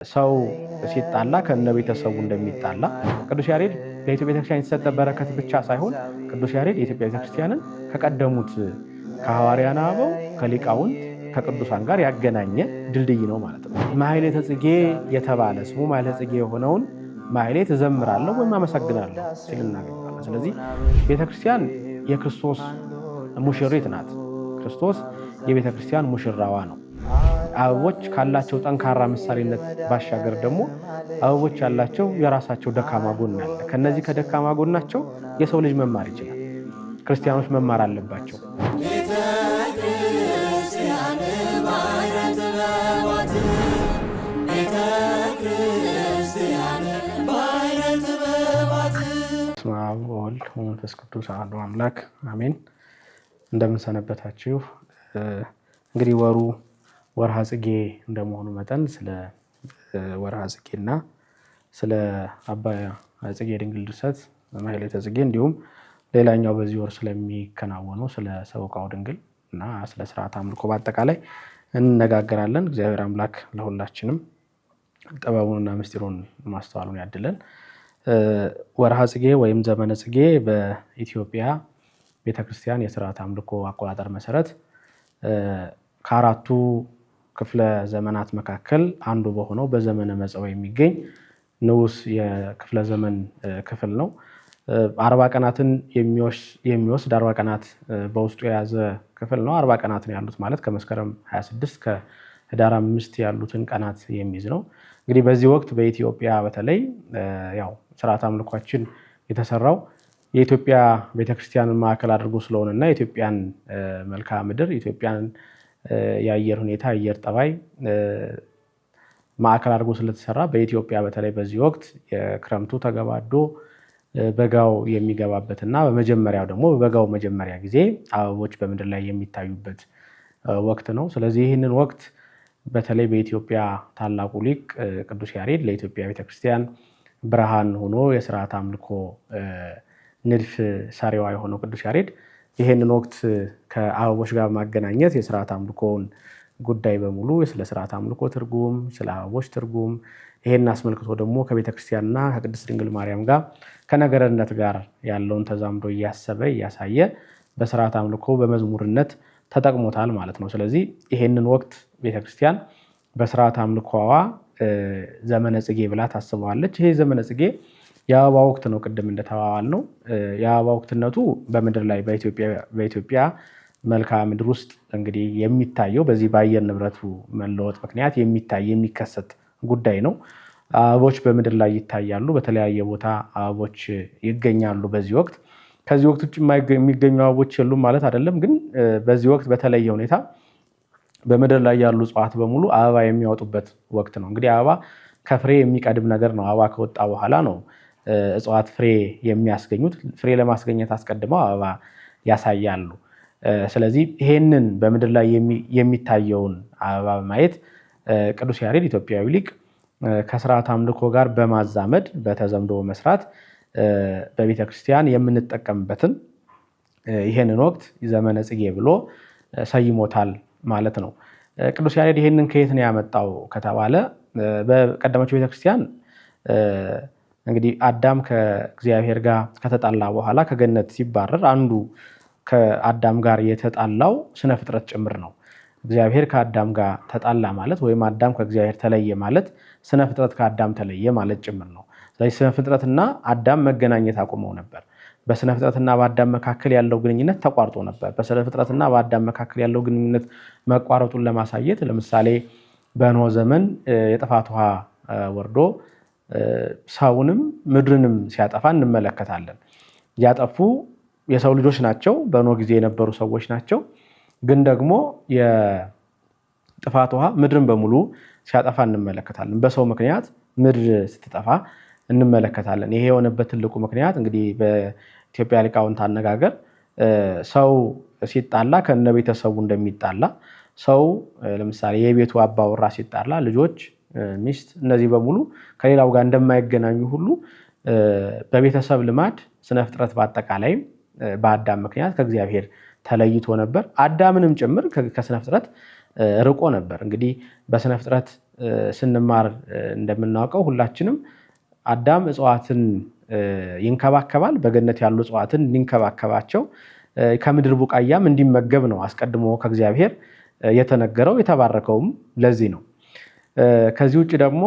ሰው ሲጣላ ከነቤተሰቡ እንደሚጣላ ቅዱስ ያሬድ ለኢትዮጵያ ቤተክርስቲያን የተሰጠ በረከት ብቻ ሳይሆን ቅዱስ ያሬድ የኢትዮጵያ ቤተክርስቲያንን ከቀደሙት ከሐዋርያነ አበው ከሊቃውንት ከቅዱሳን ጋር ያገናኘ ድልድይ ነው ማለት ነው። ማህሌተ ጽጌ የተባለ ስሙ ማህሌተ ጽጌ የሆነውን ማህሌት እዘምራለሁ ወይም አመሰግናለሁ ሲል እናገኛለን። ስለዚህ ቤተክርስቲያን የክርስቶስ ሙሽሪት ናት። ክርስቶስ የቤተክርስቲያን ሙሽራዋ ነው። አበቦች ካላቸው ጠንካራ ምሳሌነት ባሻገር ደግሞ አበቦች ያላቸው የራሳቸው ደካማ ጎን አለ። ከነዚህ ከደካማ ጎናቸው የሰው ልጅ መማር ይችላል። ክርስቲያኖች መማር አለባቸው። በስመ አብ ወወልድ ወመንፈስ ቅዱስ አሐዱ አምላክ አሜን። እንደምን ሰነበታችሁ? እንግዲህ ወሩ ወርሃ ጽጌ እንደመሆኑ መጠን ስለ ወርሃ ጽጌና ስለ አባ ጽጌ ድንግል ድርሰት ማህሌተ ጽጌ እንዲሁም ሌላኛው በዚህ ወር ስለሚከናወኑ ስለ ሰበካው ድንግል እና ስለ ስርዓተ አምልኮ በአጠቃላይ እንነጋገራለን። እግዚአብሔር አምላክ ለሁላችንም ጥበቡንና ምስጢሩን ማስተዋሉን ያድለን። ወርሃ ጽጌ ወይም ዘመነ ጽጌ በኢትዮጵያ ቤተክርስቲያን የስርዓተ አምልኮ አቆጣጠር መሰረት ከአራቱ ክፍለ ዘመናት መካከል አንዱ በሆነው በዘመነ መጸው የሚገኝ ንዑስ የክፍለ ዘመን ክፍል ነው። 40 ቀናትን የሚወስድ 40 ቀናት በውስጡ የያዘ ክፍል ነው። 40 ቀናት ነው ያሉት ማለት ከመስከረም 26 ከህዳር 5 ያሉትን ቀናት የሚይዝ ነው። እንግዲህ በዚህ ወቅት በኢትዮጵያ በተለይ ያው ስርዓተ አምልኳችን የተሰራው የኢትዮጵያ ቤተክርስቲያንን ማዕከል አድርጎ ስለሆነና የኢትዮጵያን መልክዓ ምድር የኢትዮጵያን የአየር ሁኔታ አየር ጠባይ ማዕከል አድርጎ ስለተሰራ በኢትዮጵያ በተለይ በዚህ ወቅት የክረምቱ ተገባዶ በጋው የሚገባበትና በመጀመሪያው ደግሞ በበጋው መጀመሪያ ጊዜ አበቦች በምድር ላይ የሚታዩበት ወቅት ነው። ስለዚህ ይህንን ወቅት በተለይ በኢትዮጵያ ታላቁ ሊቅ ቅዱስ ያሬድ ለኢትዮጵያ ቤተክርስቲያን ብርሃን ሆኖ የስርዓተ አምልኮ ንድፍ ሰሪዋ የሆነው ቅዱስ ያሬድ ይሄንን ወቅት ከአበቦች ጋር ማገናኘት የስርዓተ አምልኮውን ጉዳይ በሙሉ ስለ ስርዓተ አምልኮ ትርጉም፣ ስለ አበቦች ትርጉም ይሄን አስመልክቶ ደግሞ ከቤተክርስቲያንና ከቅድስት ድንግል ማርያም ጋር ከነገረነት ጋር ያለውን ተዛምዶ እያሰበ እያሳየ በስርዓተ አምልኮ በመዝሙርነት ተጠቅሞታል ማለት ነው። ስለዚህ ይሄንን ወቅት ቤተክርስቲያን በስርዓተ አምልኮዋ ዘመነ ጽጌ ብላ ታስበዋለች። ይሄ ዘመነ ጽጌ የአበባ ወቅት ነው። ቅድም እንደተባባል ነው የአበባ ወቅትነቱ በምድር ላይ በኢትዮጵያ መልክዓ ምድር ውስጥ እንግዲህ የሚታየው በዚህ በአየር ንብረቱ መለወጥ ምክንያት የሚከሰት ጉዳይ ነው። አበቦች በምድር ላይ ይታያሉ። በተለያየ ቦታ አበቦች ይገኛሉ በዚህ ወቅት። ከዚህ ወቅት ውጭ የሚገኙ አበቦች የሉም ማለት አይደለም። ግን በዚህ ወቅት በተለየ ሁኔታ በምድር ላይ ያሉ እጽዋት በሙሉ አበባ የሚያወጡበት ወቅት ነው። እንግዲህ አበባ ከፍሬ የሚቀድም ነገር ነው። አበባ ከወጣ በኋላ ነው እጽዋት ፍሬ የሚያስገኙት። ፍሬ ለማስገኘት አስቀድመው አበባ ያሳያሉ። ስለዚህ ይሄንን በምድር ላይ የሚታየውን አበባ በማየት ቅዱስ ያሬድ ኢትዮጵያዊ ሊቅ ከስርዓተ አምልኮ ጋር በማዛመድ በተዘምዶ መስራት በቤተ ክርስቲያን የምንጠቀምበትን ይሄንን ወቅት ዘመነ ጽጌ ብሎ ሰይሞታል ማለት ነው። ቅዱስ ያሬድ ይሄንን ከየት ነው ያመጣው ከተባለ በቀደመችው ቤተክርስቲያን እንግዲህ አዳም ከእግዚአብሔር ጋር ከተጣላ በኋላ ከገነት ሲባረር አንዱ ከአዳም ጋር የተጣላው ስነ ፍጥረት ጭምር ነው። እግዚአብሔር ከአዳም ጋር ተጣላ ማለት ወይም አዳም ከእግዚአብሔር ተለየ ማለት ስነ ፍጥረት ከአዳም ተለየ ማለት ጭምር ነው። ስለዚህ ስነ ፍጥረትና አዳም መገናኘት አቁመው ነበር። በስነ ፍጥረትና በአዳም መካከል ያለው ግንኙነት ተቋርጦ ነበር። በስነ ፍጥረትና በአዳም መካከል ያለው ግንኙነት መቋረጡን ለማሳየት ለምሳሌ በኖህ ዘመን የጥፋት ውሃ ወርዶ ሰውንም ምድርንም ሲያጠፋ እንመለከታለን። ያጠፉ የሰው ልጆች ናቸው፣ በኖህ ጊዜ የነበሩ ሰዎች ናቸው። ግን ደግሞ የጥፋት ውሃ ምድርን በሙሉ ሲያጠፋ እንመለከታለን። በሰው ምክንያት ምድር ስትጠፋ እንመለከታለን። ይሄ የሆነበት ትልቁ ምክንያት እንግዲህ በኢትዮጵያ ሊቃውንት አነጋገር ሰው ሲጣላ ከነቤተሰቡ እንደሚጣላ ሰው ለምሳሌ የቤቱ አባወራ ሲጣላ ልጆች፣ ሚስት እነዚህ በሙሉ ከሌላው ጋር እንደማይገናኙ ሁሉ በቤተሰብ ልማድ ስነ ፍጥረት በአጠቃላይም በአዳም ምክንያት ከእግዚአብሔር ተለይቶ ነበር። አዳምንም ጭምር ከስነ ፍጥረት ርቆ ነበር። እንግዲህ በስነ ፍጥረት ስንማር እንደምናውቀው ሁላችንም አዳም እጽዋትን ይንከባከባል። በገነት ያሉ እጽዋትን እንዲንከባከባቸው ከምድር ቡቃያም እንዲመገብ ነው አስቀድሞ ከእግዚአብሔር የተነገረው። የተባረከውም ለዚህ ነው። ከዚህ ውጭ ደግሞ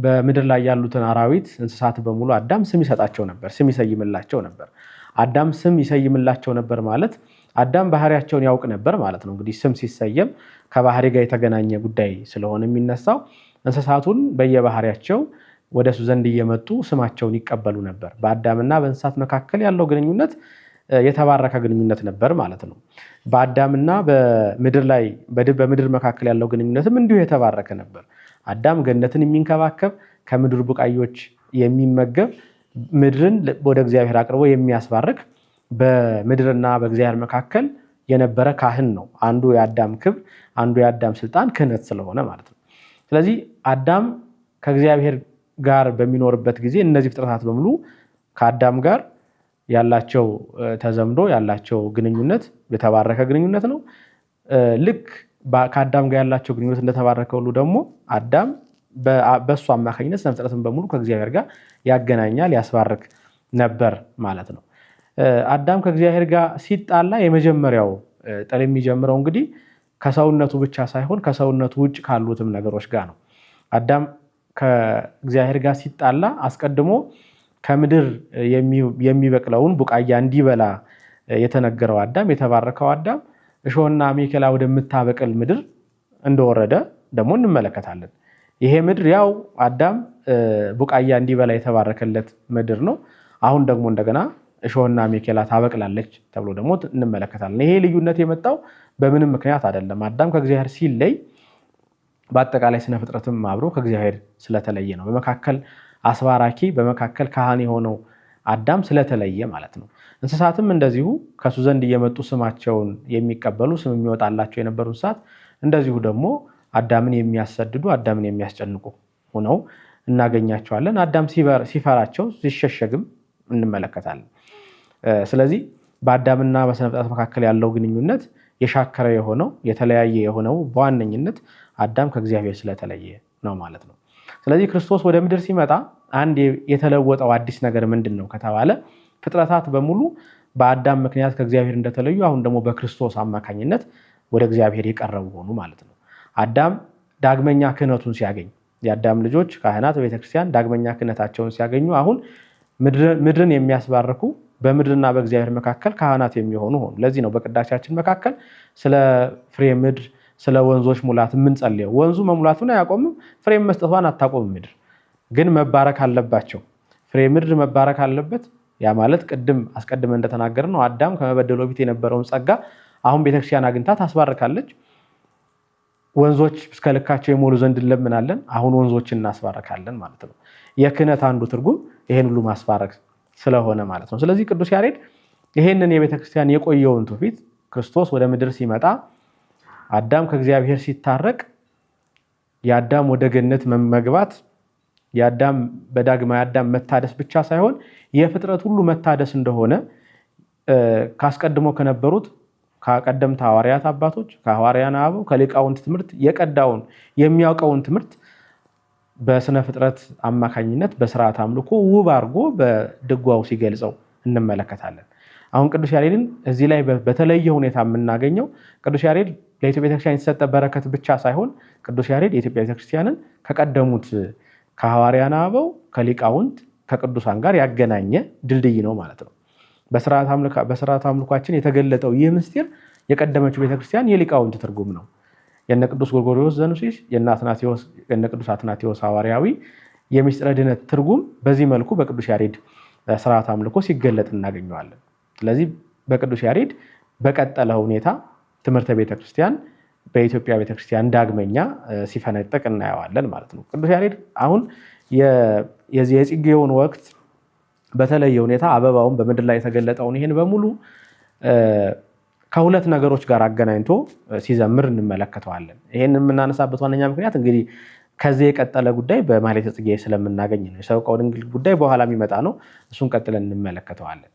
በምድር ላይ ያሉትን አራዊት፣ እንስሳት በሙሉ አዳም ስም ይሰጣቸው ነበር፣ ስም ይሰይምላቸው ነበር። አዳም ስም ይሰይምላቸው ነበር ማለት አዳም ባህሪያቸውን ያውቅ ነበር ማለት ነው። እንግዲህ ስም ሲሰየም ከባህሪ ጋር የተገናኘ ጉዳይ ስለሆነ የሚነሳው እንስሳቱን በየባህሪያቸው ወደ እሱ ዘንድ እየመጡ ስማቸውን ይቀበሉ ነበር። በአዳምና በእንስሳት መካከል ያለው ግንኙነት የተባረከ ግንኙነት ነበር ማለት ነው። በአዳምና በምድር መካከል ያለው ግንኙነትም እንዲሁ የተባረከ ነበር። አዳም ገነትን የሚንከባከብ ከምድር ቡቃዮች የሚመገብ ምድርን ወደ እግዚአብሔር አቅርቦ የሚያስባርክ በምድርና በእግዚአብሔር መካከል የነበረ ካህን ነው። አንዱ የአዳም ክብር፣ አንዱ የአዳም ስልጣን ክህነት ስለሆነ ማለት ነው። ስለዚህ አዳም ከእግዚአብሔር ጋር በሚኖርበት ጊዜ እነዚህ ፍጥረታት በሙሉ ከአዳም ጋር ያላቸው ተዘምዶ ያላቸው ግንኙነት የተባረከ ግንኙነት ነው። ልክ ከአዳም ጋር ያላቸው ግንኙነት እንደተባረከ ሁሉ ደግሞ አዳም በእሱ አማካኝነት ስነ ፍጥረትን በሙሉ ከእግዚአብሔር ጋር ያገናኛል፣ ያስባርክ ነበር ማለት ነው። አዳም ከእግዚአብሔር ጋር ሲጣላ የመጀመሪያው ጥል የሚጀምረው እንግዲህ ከሰውነቱ ብቻ ሳይሆን ከሰውነቱ ውጭ ካሉትም ነገሮች ጋር ነው። አዳም ከእግዚአብሔር ጋር ሲጣላ አስቀድሞ ከምድር የሚበቅለውን ቡቃያ እንዲበላ የተነገረው አዳም፣ የተባረከው አዳም እሾህና አሜከላ ወደምታበቅል ምድር እንደወረደ ደግሞ እንመለከታለን። ይሄ ምድር ያው አዳም ቡቃያ እንዲበላ የተባረከለት ምድር ነው። አሁን ደግሞ እንደገና እሾህና አሜከላ ታበቅላለች ተብሎ ደግሞ እንመለከታለን። ይሄ ልዩነት የመጣው በምንም ምክንያት አይደለም። አዳም ከእግዚአብሔር ሲለይ በአጠቃላይ ስነ ፍጥረትም አብሮ ከእግዚአብሔር ስለተለየ ነው። በመካከል አስባራኪ በመካከል ካህን የሆነው አዳም ስለተለየ ማለት ነው። እንስሳትም እንደዚሁ ከሱ ዘንድ እየመጡ ስማቸውን የሚቀበሉ ስም የሚወጣላቸው የነበሩ እንስሳት እንደዚሁ ደግሞ አዳምን የሚያሰድዱ አዳምን የሚያስጨንቁ ሆነው እናገኛቸዋለን። አዳም ሲፈራቸው ሲሸሸግም እንመለከታለን። ስለዚህ በአዳምና በስነ ፍጥረት መካከል ያለው ግንኙነት የሻከረ የሆነው የተለያየ የሆነው በዋነኝነት አዳም ከእግዚአብሔር ስለተለየ ነው ማለት ነው። ስለዚህ ክርስቶስ ወደ ምድር ሲመጣ አንድ የተለወጠው አዲስ ነገር ምንድን ነው ከተባለ ፍጥረታት በሙሉ በአዳም ምክንያት ከእግዚአብሔር እንደተለዩ አሁን ደግሞ በክርስቶስ አማካኝነት ወደ እግዚአብሔር የቀረቡ ሆኑ ማለት ነው። አዳም ዳግመኛ ክህነቱን ሲያገኝ የአዳም ልጆች ካህናት በቤተክርስቲያን ዳግመኛ ክህነታቸውን ሲያገኙ አሁን ምድርን የሚያስባርኩ በምድርና በእግዚአብሔር መካከል ካህናት የሚሆኑ ሆኑ። ለዚህ ነው በቅዳሴያችን መካከል ስለ ፍሬ ምድር ስለ ወንዞች ሙላት የምንጸልየው። ወንዙ መሙላቱን አያቆምም፣ ፍሬ መስጠቷን አታቆምም። ምድር ግን መባረክ አለባቸው። ፍሬ ምድር መባረክ አለበት። ያ ማለት አስቀድመን እንደተናገርን ነው። አዳም ከመበደሉ በፊት የነበረውን ጸጋ አሁን ቤተክርስቲያን አግኝታ ታስባርካለች። ወንዞች እስከ ልካቸው የሞሉ ዘንድ እንለምናለን። አሁን ወንዞችን እናስባርካለን ማለት ነው። የክህነት አንዱ ትርጉም ይሄን ሁሉ ማስባረክ ስለሆነ ማለት ነው። ስለዚህ ቅዱስ ያሬድ ይሄንን የቤተክርስቲያን የቆየውን ትውፊት ክርስቶስ ወደ ምድር ሲመጣ አዳም ከእግዚአብሔር ሲታረቅ የአዳም ወደ ገነት መግባት የአዳም በዳግማዊ አዳም መታደስ ብቻ ሳይሆን የፍጥረት ሁሉ መታደስ እንደሆነ ካስቀድሞ ከነበሩት ከቀደምት ሐዋርያት አባቶች ከሐዋርያን አበው ከሊቃውንት ትምህርት የቀዳውን የሚያውቀውን ትምህርት በስነ ፍጥረት አማካኝነት በስርዓት አምልኮ ውብ አድርጎ በድጓው ሲገልጸው እንመለከታለን። አሁን ቅዱስ ያሬድን እዚህ ላይ በተለየ ሁኔታ የምናገኘው ቅዱስ ያሬድ ለኢትዮጵያ ቤተክርስቲያን የተሰጠ በረከት ብቻ ሳይሆን ቅዱስ ያሬድ የኢትዮጵያ ቤተክርስቲያንን ከቀደሙት ከሐዋርያን አበው ከሊቃውንት ከቅዱሳን ጋር ያገናኘ ድልድይ ነው ማለት ነው። በስርዓት አምልኳችን የተገለጠው ይህ ምስጢር የቀደመችው ቤተክርስቲያን የሊቃውንት ትርጉም ነው። የነ ቅዱስ ጎርጎርዮስ ዘኑሲስ የነ ቅዱስ አትናቴዎስ ሐዋርያዊ የምስጢረ ድነት ትርጉም በዚህ መልኩ በቅዱስ ያሬድ ስርዓት አምልኮ ሲገለጥ እናገኘዋለን። ስለዚህ በቅዱስ ያሬድ በቀጠለ ሁኔታ ትምህርተ ቤተክርስቲያን በኢትዮጵያ ቤተክርስቲያን ዳግመኛ ሲፈነጥቅ እናየዋለን ማለት ነው። ቅዱስ ያሬድ አሁን የጽጌውን ወቅት በተለየ ሁኔታ አበባውን በምድር ላይ የተገለጠውን ይህን በሙሉ ከሁለት ነገሮች ጋር አገናኝቶ ሲዘምር እንመለከተዋለን። ይህን የምናነሳበት ዋነኛ ምክንያት እንግዲህ ከዚህ የቀጠለ ጉዳይ በማኅሌተ ጽጌ ስለምናገኝ ነው። የሰቆቃወ ድንግል ጉዳይ በኋላ የሚመጣ ነው። እሱን ቀጥለን እንመለከተዋለን።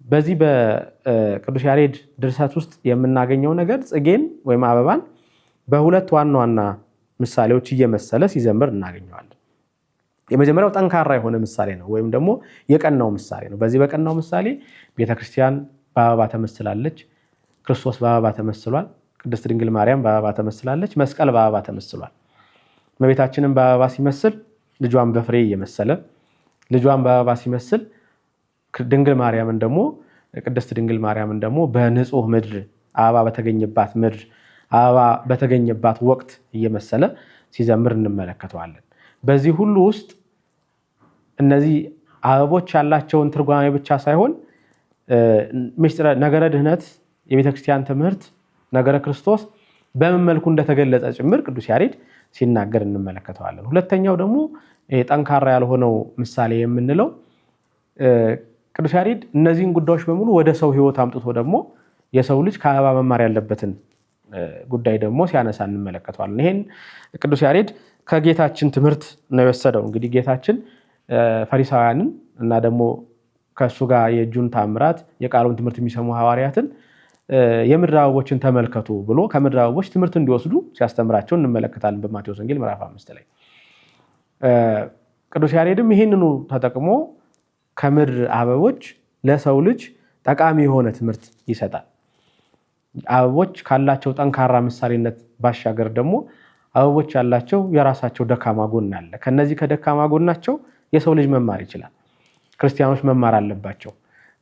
በዚህ በቅዱስ ያሬድ ድርሰት ውስጥ የምናገኘው ነገር ጽጌን ወይም አበባን በሁለት ዋና ዋና ምሳሌዎች እየመሰለ ሲዘምር እናገኘዋለን። የመጀመሪያው ጠንካራ የሆነ ምሳሌ ነው፣ ወይም ደግሞ የቀናው ምሳሌ ነው። በዚህ በቀናው ምሳሌ ቤተክርስቲያን በአበባ ተመስላለች፣ ክርስቶስ በአበባ ተመስሏል፣ ቅድስት ድንግል ማርያም በአበባ ተመስላለች፣ መስቀል በአበባ ተመስሏል። እመቤታችንን በአበባ ሲመስል ልጇን በፍሬ እየመሰለ፣ ልጇን በአበባ ሲመስል ድንግል ማርያምን ደግሞ ቅድስት ድንግል ማርያምን ደግሞ በንጹህ ምድር አበባ በተገኘባት ምድር አበባ በተገኘባት ወቅት እየመሰለ ሲዘምር እንመለከተዋለን። በዚህ ሁሉ ውስጥ እነዚህ አበቦች ያላቸውን ትርጓሜ ብቻ ሳይሆን ምስጢረ ነገረ ድህነት፣ የቤተክርስቲያን ትምህርት፣ ነገረ ክርስቶስ በምን መልኩ እንደተገለጸ ጭምር ቅዱስ ያሬድ ሲናገር እንመለከተዋለን። ሁለተኛው ደግሞ ጠንካራ ያልሆነው ምሳሌ የምንለው ቅዱስ ያሬድ እነዚህን ጉዳዮች በሙሉ ወደ ሰው ሕይወት አምጥቶ ደግሞ የሰው ልጅ ከአበባ መማር ያለበትን ጉዳይ ደግሞ ሲያነሳ እንመለከተዋለን። ይሄን ቅዱስ ያሬድ ከጌታችን ትምህርት ነው የወሰደው። እንግዲህ ጌታችን ፈሪሳውያንን እና ደግሞ ከእሱ ጋር የእጁን ታምራት የቃሉን ትምህርት የሚሰሙ ሐዋርያትን የምድር አበቦችን ተመልከቱ ብሎ ከምድር አበቦች ትምህርት እንዲወስዱ ሲያስተምራቸው እንመለከታለን በማቴዎስ ወንጌል ምዕራፍ 5 ላይ። ቅዱስ ያሬድም ይህንኑ ተጠቅሞ ከምድር አበቦች ለሰው ልጅ ጠቃሚ የሆነ ትምህርት ይሰጣል። አበቦች ካላቸው ጠንካራ ምሳሌነት ባሻገር ደግሞ አበቦች ያላቸው የራሳቸው ደካማ ጎን አለ። ከነዚህ ከደካማ ጎናቸው የሰው ልጅ መማር ይችላል። ክርስቲያኖች መማር አለባቸው።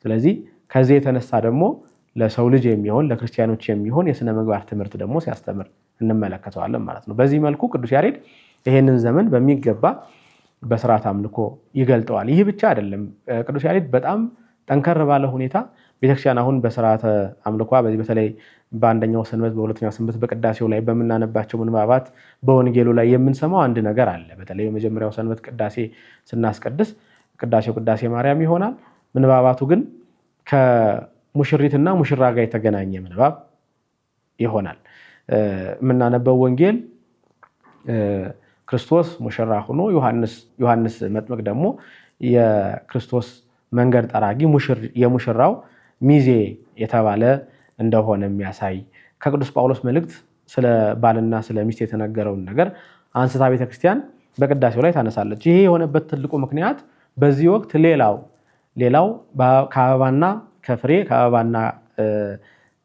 ስለዚህ ከዚህ የተነሳ ደግሞ ለሰው ልጅ የሚሆን ለክርስቲያኖች የሚሆን የሥነ ምግባር ትምህርት ደግሞ ሲያስተምር እንመለከተዋለን ማለት ነው። በዚህ መልኩ ቅዱስ ያሬድ ይሄንን ዘመን በሚገባ በስርዓት አምልኮ ይገልጠዋል። ይህ ብቻ አይደለም። ቅዱስ ያሬድ በጣም ጠንከር ባለ ሁኔታ ቤተክርስቲያን አሁን በስርዓተ አምልኳ በዚህ በተለይ በአንደኛው ሰንበት በሁለተኛው ሰንበት በቅዳሴው ላይ በምናነባቸው ምንባባት በወንጌሉ ላይ የምንሰማው አንድ ነገር አለ። በተለይ በመጀመሪያው ሰንበት ቅዳሴ ስናስቀድስ ቅዳሴው ቅዳሴ ማርያም ይሆናል። ምንባባቱ ግን ከሙሽሪትና ሙሽራ ጋር የተገናኘ ምንባብ ይሆናል። የምናነበው ወንጌል ክርስቶስ ሙሽራ ሆኖ ዮሐንስ መጥምቅ ደግሞ የክርስቶስ መንገድ ጠራጊ የሙሽራው ሚዜ የተባለ እንደሆነ የሚያሳይ ከቅዱስ ጳውሎስ መልእክት ስለ ባልና ስለ ሚስት የተነገረውን ነገር አንስታ ቤተክርስቲያን በቅዳሴው ላይ ታነሳለች። ይሄ የሆነበት ትልቁ ምክንያት በዚህ ወቅት ሌላው ከአበባና ከፍሬ ከአበባና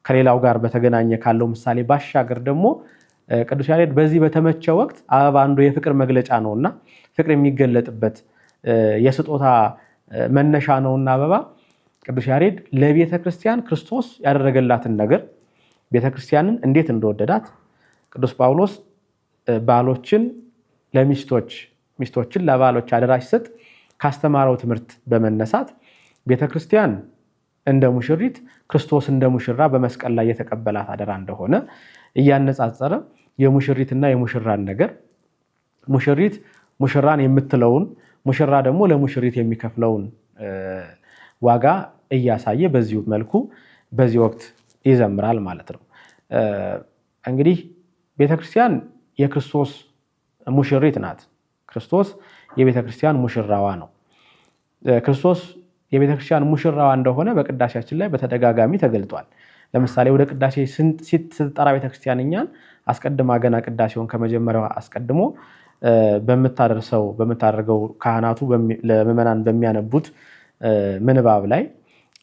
ከሌላው ጋር በተገናኘ ካለው ምሳሌ ባሻገር ደግሞ ቅዱስ ያሬድ በዚህ በተመቸ ወቅት አበባ አንዱ የፍቅር መግለጫ ነውና ፍቅር የሚገለጥበት የስጦታ መነሻ ነውና አበባ ቅዱስ ያሬድ ለቤተ ክርስቲያን ክርስቶስ ያደረገላትን ነገር ቤተ ክርስቲያንን እንዴት እንደወደዳት ቅዱስ ጳውሎስ ባሎችን ለሚስቶች ሚስቶችን ለባሎች አደራ ሲሰጥ ካስተማረው ትምህርት በመነሳት ቤተ ክርስቲያን እንደ ሙሽሪት ክርስቶስ እንደ ሙሽራ በመስቀል ላይ የተቀበላት አደራ እንደሆነ እያነጻጸረ የሙሽሪትና የሙሽራን ነገር ሙሽሪት ሙሽራን የምትለውን ሙሽራ ደግሞ ለሙሽሪት የሚከፍለውን ዋጋ እያሳየ በዚሁ መልኩ በዚህ ወቅት ይዘምራል ማለት ነው። እንግዲህ ቤተክርስቲያን የክርስቶስ ሙሽሪት ናት። ክርስቶስ የቤተክርስቲያን ሙሽራዋ ነው። ክርስቶስ የቤተክርስቲያን ሙሽራዋ እንደሆነ በቅዳሴያችን ላይ በተደጋጋሚ ተገልጧል። ለምሳሌ ወደ ቅዳሴ ስትጠራ ቤተክርስቲያን እኛን አስቀድማ ገና ቅዳሴውን ከመጀመሪያው አስቀድሞ በምታደርገው ካህናቱ ለምዕመናን በሚያነቡት ምንባብ ላይ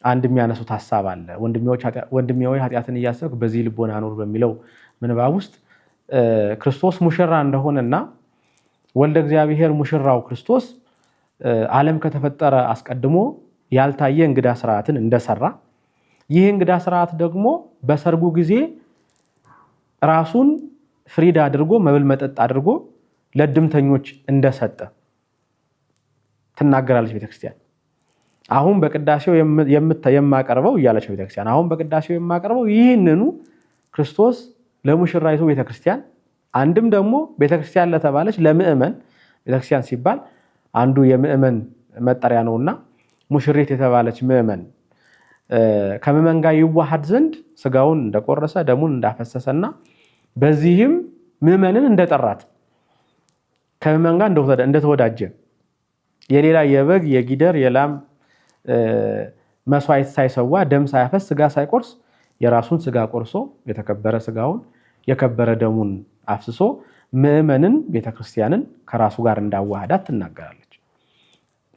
አንድ የሚያነሱት ሐሳብ አለ። ወንድሜ ሆይ ኃጢአትን እያሰብክ በዚህ ልቦና ኑር በሚለው ምንባብ ውስጥ ክርስቶስ ሙሽራ እንደሆነና ወልደ እግዚአብሔር ሙሽራው ክርስቶስ ዓለም ከተፈጠረ አስቀድሞ ያልታየ እንግዳ ስርዓትን እንደሰራ ይህ እንግዳ ስርዓት ደግሞ በሰርጉ ጊዜ ራሱን ፍሪዳ አድርጎ መብል መጠጥ አድርጎ ለድምተኞች እንደሰጠ ትናገራለች ቤተክርስቲያን። አሁን በቅዳሴው የማቀርበው እያለች ቤተክርስቲያን አሁን በቅዳሴው የማቀርበው ይህንኑ ክርስቶስ ለሙሽራይቱ ቤተክርስቲያን አንድም ደግሞ ቤተክርስቲያን ለተባለች ለምእመን ቤተክርስቲያን ሲባል አንዱ የምእመን መጠሪያ ነውና ሙሽሪት የተባለች ምእመን ከምእመን ጋር ይዋሃድ ዘንድ ስጋውን እንደቆረሰ ደሙን እንዳፈሰሰና በዚህም ምእመንን እንደጠራት ከምእመን ጋር እንደተወዳጀ የሌላ የበግ የጊደር የላም መስዋዕት ሳይሰዋ ደም ሳያፈስ ስጋ ሳይቆርስ የራሱን ስጋ ቆርሶ የተከበረ ስጋውን የከበረ ደሙን አፍስሶ ምእመንን ቤተክርስቲያንን ከራሱ ጋር እንዳዋሃዳት ትናገራለች።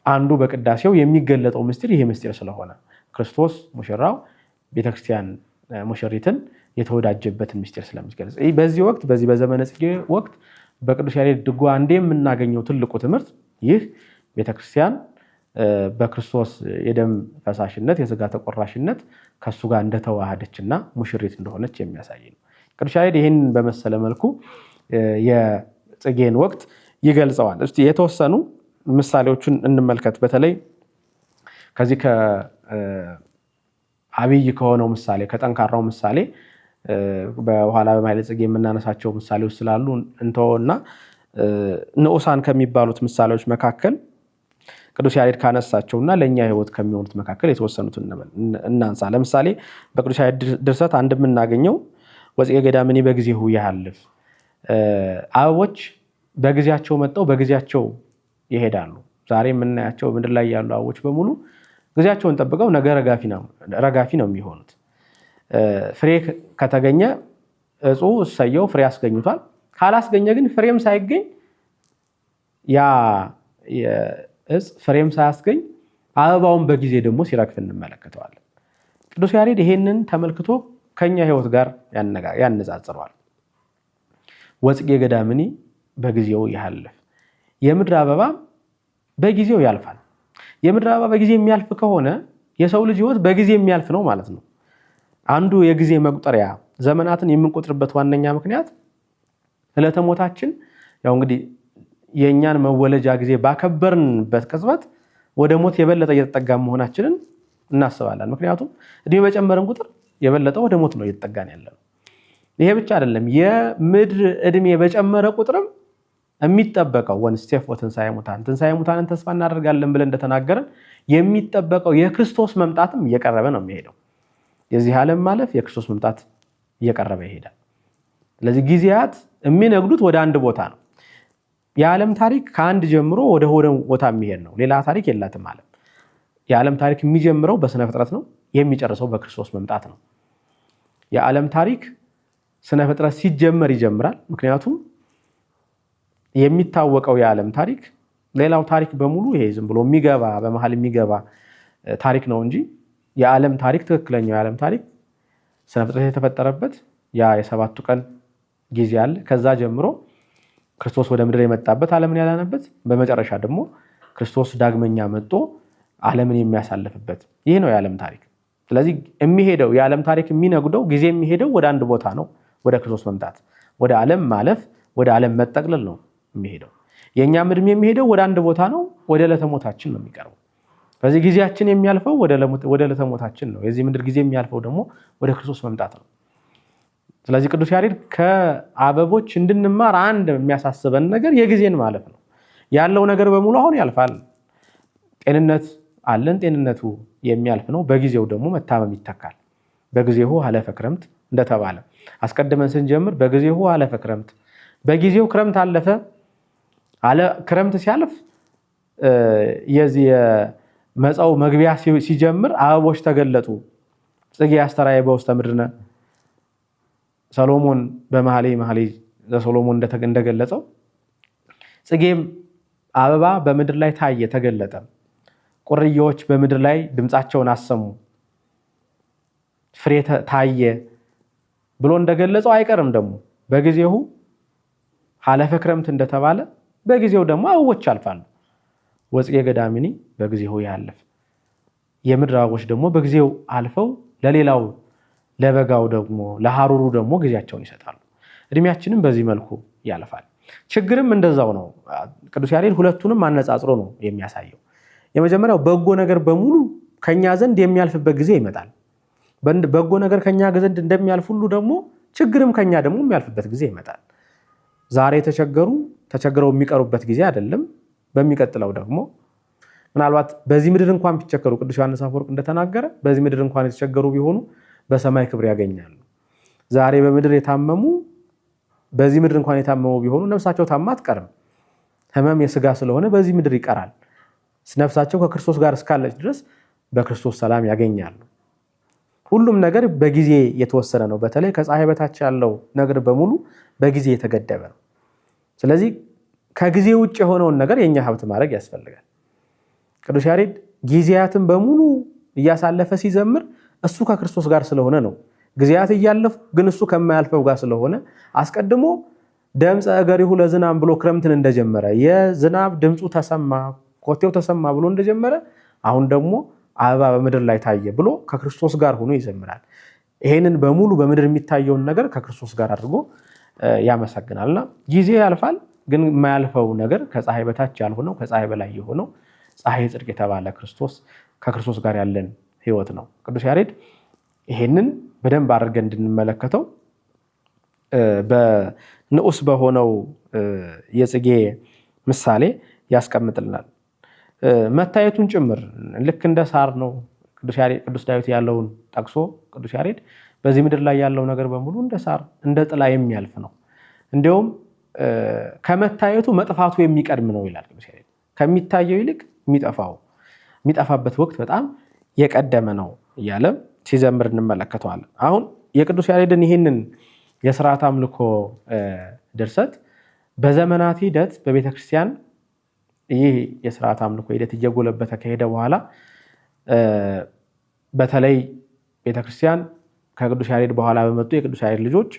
አንዱ በቅዳሴው የሚገለጠው ምስጢር ይሄ ምስጢር ስለሆነ ክርስቶስ ሙሽራው ቤተክርስቲያን ሙሽሪትን የተወዳጀበትን ምስጢር ስለሚገልጽ በዚህ ወቅት በዚህ በዘመነ ጽጌ ወቅት በቅዱስ ያሬድ ድጓ አንዴ የምናገኘው ትልቁ ትምህርት ይህ ቤተክርስቲያን በክርስቶስ የደም ፈሳሽነት የሥጋ ተቆራሽነት ከሱ ጋር እንደተዋሃደችና ሙሽሪት እንደሆነች የሚያሳይ ነው። ቅዱስ ያሬድ ይህን በመሰለ መልኩ የጽጌን ወቅት ይገልጸዋል። እስቲ የተወሰኑ ምሳሌዎችን እንመልከት። በተለይ ከዚህ ከአብይ ከሆነው ምሳሌ ከጠንካራው ምሳሌ በኋላ በማኅሌተ ጽጌ የምናነሳቸው ምሳሌዎች ስላሉ እንተውና ንዑሳን ከሚባሉት ምሳሌዎች መካከል ቅዱስ ያሬድ ካነሳቸውና ለእኛ ሕይወት ከሚሆኑት መካከል የተወሰኑትን እናንሳ። ለምሳሌ በቅዱስ ያሬድ ድርሰት አንድ የምናገኘው ወጽጌ ገዳምኒ በጊዜሁ ያሃልፍ፣ አበቦች በጊዜያቸው መጥተው በጊዜያቸው ይሄዳሉ። ዛሬ የምናያቸው ምድር ላይ ያሉ አበቦች በሙሉ ጊዜያቸውን ጠብቀው ነገ ረጋፊ ነው የሚሆኑት። ፍሬ ከተገኘ እጹ እሰየው ፍሬ አስገኝቷል። ካላስገኘ ግን ፍሬም ሳይገኝ ያ እጽ ፍሬም ሳያስገኝ አበባውን በጊዜ ደግሞ ሲረግፍ እንመለከተዋለን። ቅዱስ ያሬድ ይሄንን ተመልክቶ ከኛ ሕይወት ጋር ያነጻጽረዋል። ወጽጌ ገዳምኒ በጊዜው ያሃልፍ፣ የምድር አበባ በጊዜው ያልፋል። የምድር አበባ በጊዜ የሚያልፍ ከሆነ የሰው ልጅ ሕይወት በጊዜ የሚያልፍ ነው ማለት ነው። አንዱ የጊዜ መቁጠሪያ ዘመናትን የምንቆጥርበት ዋነኛ ምክንያት ዕለተ ሞታችን ያው እንግዲህ የእኛን መወለጃ ጊዜ ባከበርንበት ቅጽበት ወደ ሞት የበለጠ እየተጠጋ መሆናችንን እናስባለን። ምክንያቱም እድሜ በጨመርን ቁጥር የበለጠ ወደ ሞት ነው እየተጠጋን ያለነው። ይሄ ብቻ አይደለም፣ የምድር እድሜ በጨመረ ቁጥርም የሚጠበቀው ወንስቴፍ ወትንሣኤ ሙታን ትንሣኤ ሙታንን ተስፋ እናደርጋለን ብለን እንደተናገረን የሚጠበቀው የክርስቶስ መምጣትም እየቀረበ ነው የሚሄደው። የዚህ ዓለም ማለፍ የክርስቶስ መምጣት እየቀረበ ይሄዳል። ስለዚህ ጊዜያት የሚነግዱት ወደ አንድ ቦታ ነው። የዓለም ታሪክ ከአንድ ጀምሮ ወደ ሆነ ቦታ የሚሄድ ነው። ሌላ ታሪክ የላትም ዓለም። የዓለም ታሪክ የሚጀምረው በስነ ፍጥረት ነው፣ የሚጨርሰው በክርስቶስ መምጣት ነው። የዓለም ታሪክ ስነ ፍጥረት ሲጀመር ይጀምራል። ምክንያቱም የሚታወቀው የዓለም ታሪክ ሌላው ታሪክ በሙሉ ይሄ ዝም ብሎ የሚገባ በመሃል የሚገባ ታሪክ ነው እንጂ የዓለም ታሪክ ትክክለኛው የዓለም ታሪክ ስነ ፍጥረት የተፈጠረበት ያ የሰባቱ ቀን ጊዜ አለ። ከዛ ጀምሮ ክርስቶስ ወደ ምድር የመጣበት ዓለምን ያዳነበት፣ በመጨረሻ ደግሞ ክርስቶስ ዳግመኛ መጥቶ ዓለምን የሚያሳልፍበት ይህ ነው የዓለም ታሪክ። ስለዚህ የሚሄደው የዓለም ታሪክ የሚነጉደው ጊዜ የሚሄደው ወደ አንድ ቦታ ነው፣ ወደ ክርስቶስ መምጣት፣ ወደ ዓለም ማለፍ፣ ወደ ዓለም መጠቅለል ነው የሚሄደው። የእኛም ዕድሜ የሚሄደው ወደ አንድ ቦታ ነው፣ ወደ ዕለተ ሞታችን ነው የሚቀርበው። ስለዚህ ጊዜያችን የሚያልፈው ወደ ዕለተ ሞታችን ነው። የዚህ ምድር ጊዜ የሚያልፈው ደግሞ ወደ ክርስቶስ መምጣት ነው። ስለዚህ ቅዱስ ያሬድ ከአበቦች እንድንማር አንድ የሚያሳስበን ነገር የጊዜን ማለፍ ነው። ያለው ነገር በሙሉ አሁን ያልፋል። ጤንነት አለን፣ ጤንነቱ የሚያልፍ ነው። በጊዜው ደግሞ መታመም ይተካል። በጊዜው ሀለፈ ክረምት እንደተባለ አስቀድመን ስንጀምር በጊዜው ሀለፈ ክረምት፣ በጊዜው ክረምት አለፈ። ክረምት ሲያልፍ የዚህ መጻው መግቢያ ሲጀምር አበቦች ተገለጡ። ጽጌ አስተርአየ በውስተ ምድርነ፣ ሰሎሞን በመኃልየ ዘሰሎሞን እንደገለጸው ጽጌም አበባ በምድር ላይ ታየ ተገለጠ። ቁርዬዎች በምድር ላይ ድምፃቸውን አሰሙ፣ ፍሬ ታየ ብሎ እንደገለጸው አይቀርም። ደግሞ በጊዜው ሀለፈ ክረምት እንደተባለ በጊዜው ደግሞ አበቦች ያልፋሉ። ወጽጌ ገዳምኒ በጊዜው ያለፍ፣ የምድር አበቦች ደግሞ በጊዜው አልፈው ለሌላው ለበጋው ደግሞ ለሐሩሩ ደግሞ ጊዜያቸውን ይሰጣሉ። እድሜያችንም በዚህ መልኩ ያልፋል። ችግርም እንደዛው ነው። ቅዱስ ያሬድ ሁለቱንም አነጻጽሮ ነው የሚያሳየው። የመጀመሪያው በጎ ነገር በሙሉ ከኛ ዘንድ የሚያልፍበት ጊዜ ይመጣል። በጎ ነገር ከኛ ዘንድ እንደሚያልፍ ሁሉ ደግሞ ችግርም ከኛ ደግሞ የሚያልፍበት ጊዜ ይመጣል። ዛሬ ተቸግረው የሚቀሩበት ጊዜ አይደለም። በሚቀጥለው ደግሞ ምናልባት በዚህ ምድር እንኳን ቢቸገሩ ቅዱስ ዮሐንስ አፈወርቅ እንደተናገረ በዚህ ምድር እንኳን የተቸገሩ ቢሆኑ በሰማይ ክብር ያገኛሉ። ዛሬ በምድር የታመሙ በዚህ ምድር እንኳን የታመሙ ቢሆኑ ነፍሳቸው ታማ አትቀርም። ሕመም የስጋ ስለሆነ በዚህ ምድር ይቀራል። ነፍሳቸው ከክርስቶስ ጋር እስካለች ድረስ በክርስቶስ ሰላም ያገኛሉ። ሁሉም ነገር በጊዜ የተወሰነ ነው። በተለይ ከፀሐይ በታች ያለው ነገር በሙሉ በጊዜ የተገደበ ነው። ስለዚህ ከጊዜ ውጭ የሆነውን ነገር የኛ ሀብት ማድረግ ያስፈልጋል። ቅዱስ ያሬድ ጊዜያትን በሙሉ እያሳለፈ ሲዘምር እሱ ከክርስቶስ ጋር ስለሆነ ነው። ጊዜያት እያለፉ ግን እሱ ከማያልፈው ጋር ስለሆነ አስቀድሞ ደምፀ እገሪሁ ለዝናብ ብሎ ክረምትን እንደጀመረ የዝናብ ድምፁ ተሰማ ኮቴው ተሰማ ብሎ እንደጀመረ አሁን ደግሞ አበባ በምድር ላይ ታየ ብሎ ከክርስቶስ ጋር ሆኖ ይዘምራል። ይሄንን በሙሉ በምድር የሚታየውን ነገር ከክርስቶስ ጋር አድርጎ ያመሰግናልና ጊዜ ያልፋል፣ ግን የማያልፈው ነገር ከፀሐይ በታች ያልሆነው ከፀሐይ በላይ የሆነው ፀሐይ ጽድቅ የተባለ ክርስቶስ ከክርስቶስ ጋር ያለን ህይወት ነው። ቅዱስ ያሬድ ይሄንን በደንብ አድርገን እንድንመለከተው በንዑስ በሆነው የጽጌ ምሳሌ ያስቀምጥልናል። መታየቱን ጭምር ልክ እንደ ሳር ነው። ቅዱስ ዳዊት ያለውን ጠቅሶ ቅዱስ ያሬድ በዚህ ምድር ላይ ያለው ነገር በሙሉ እንደ ሳር እንደ ጥላ የሚያልፍ ነው፣ እንዲሁም ከመታየቱ መጥፋቱ የሚቀድም ነው ይላል ቅዱስ ያሬድ። ከሚታየው ይልቅ የሚጠፋበት ወቅት በጣም የቀደመ ነው እያለ ሲዘምር እንመለከተዋለን። አሁን የቅዱስ ያሬድን ይህንን የስርዓት አምልኮ ድርሰት በዘመናት ሂደት በቤተክርስቲያን ይህ የስርዓት አምልኮ ሂደት እየጎለበተ ከሄደ በኋላ በተለይ ቤተክርስቲያን ከቅዱስ ያሬድ በኋላ በመጡ የቅዱስ ያሬድ ልጆች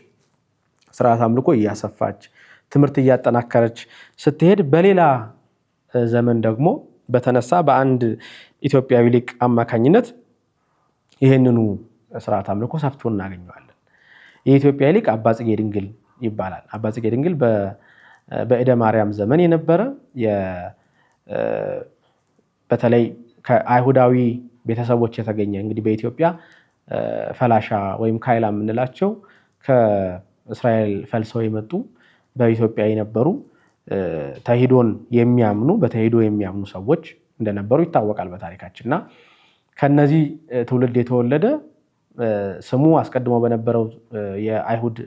ስርዓት አምልኮ እያሰፋች ትምህርት እያጠናከረች ስትሄድ በሌላ ዘመን ደግሞ በተነሳ በአንድ ኢትዮጵያዊ ሊቅ አማካኝነት ይህንኑ ስርዓት አምልኮ ሰፍቶ እናገኘዋለን። የኢትዮጵያ ሊቅ አባ ጽጌ ድንግል ይባላል። አባ ጽጌ ድንግል በእደ ማርያም ዘመን የነበረ በተለይ ከአይሁዳዊ ቤተሰቦች የተገኘ እንግዲህ በኢትዮጵያ ፈላሻ ወይም ካይላ የምንላቸው ከእስራኤል ፈልሰው የመጡ በኢትዮጵያ የነበሩ ተሂዶን የሚያምኑ በተሂዶ የሚያምኑ ሰዎች እንደነበሩ ይታወቃል በታሪካችን እና ከነዚህ ትውልድ የተወለደ ስሙ አስቀድሞ በነበረው የአይሁድ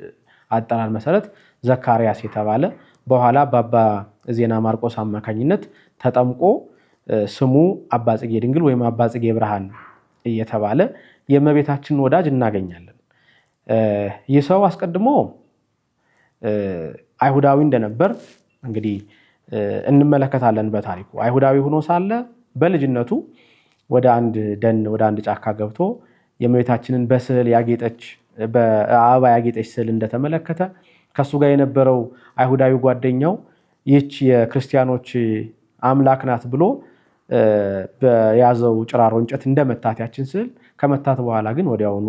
አጠራር መሰረት ዘካርያስ የተባለ በኋላ በአባ ዜና ማርቆስ አማካኝነት ተጠምቆ ስሙ አባ ጽጌ ድንግል ወይም አባ ጽጌ ብርሃን እየተባለ የእመቤታችንን ወዳጅ እናገኛለን። ይህ ሰው አስቀድሞ አይሁዳዊ እንደነበር እንግዲህ እንመለከታለን በታሪኩ። አይሁዳዊ ሆኖ ሳለ በልጅነቱ ወደ አንድ ደን ወደ አንድ ጫካ ገብቶ የእመቤታችንን በስዕል ያጌጠች በአበባ ያጌጠች ስዕል እንደተመለከተ ከሱ ጋር የነበረው አይሁዳዊ ጓደኛው ይህች የክርስቲያኖች አምላክ ናት ብሎ በያዘው ጭራሮ እንጨት እንደመታት ያችን ስዕል ከመታት በኋላ ግን ወዲያውኑ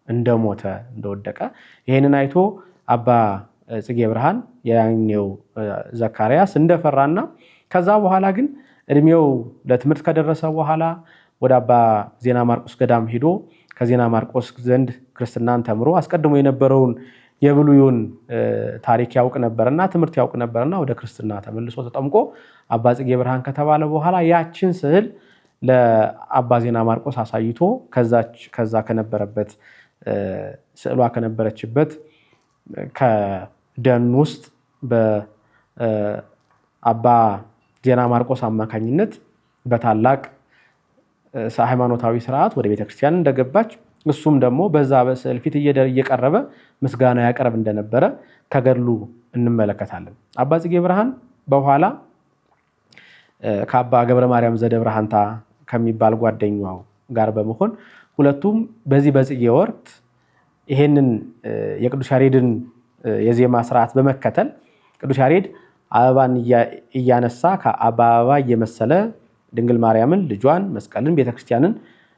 እንደሞተ እንደወደቀ ይሄንን አይቶ አባ ጽጌ ብርሃን ያኛው ዘካርያስ እንደፈራና ከዛ በኋላ ግን እድሜው ለትምህርት ከደረሰ በኋላ ወደ አባ ዜና ማርቆስ ገዳም ሄዶ ከዜና ማርቆስ ዘንድ ክርስትናን ተምሮ አስቀድሞ የነበረውን የብሉዩን ታሪክ ያውቅ ነበርና ትምህርት ያውቅ ነበርና ወደ ክርስትና ተመልሶ ተጠምቆ አባ ጽጌ ብርሃን ከተባለ በኋላ ያችን ስዕል ለአባ ዜና ማርቆስ አሳይቶ ከዛ ከነበረበት ስዕሏ ከነበረችበት ከደን ውስጥ በአባ ዜና ማርቆስ አማካኝነት በታላቅ ሃይማኖታዊ ስርዓት ወደ ቤተክርስቲያን እንደገባች እሱም ደግሞ በዛ በስዕል ፊት እየቀረበ ምስጋና ያቀርብ እንደነበረ ከገድሉ እንመለከታለን። አባ ጽጌ ብርሃን በኋላ ከአባ ገብረ ማርያም ዘደብረሃንታ ከሚባል ጓደኛው ጋር በመሆን ሁለቱም በዚህ በጽጌ ወቅት ይሄንን የቅዱስ ያሬድን የዜማ ስርዓት በመከተል ቅዱስ ያሬድ አበባን እያነሳ ከአበባ እየመሰለ ድንግል ማርያምን ልጇን መስቀልን ቤተክርስቲያንን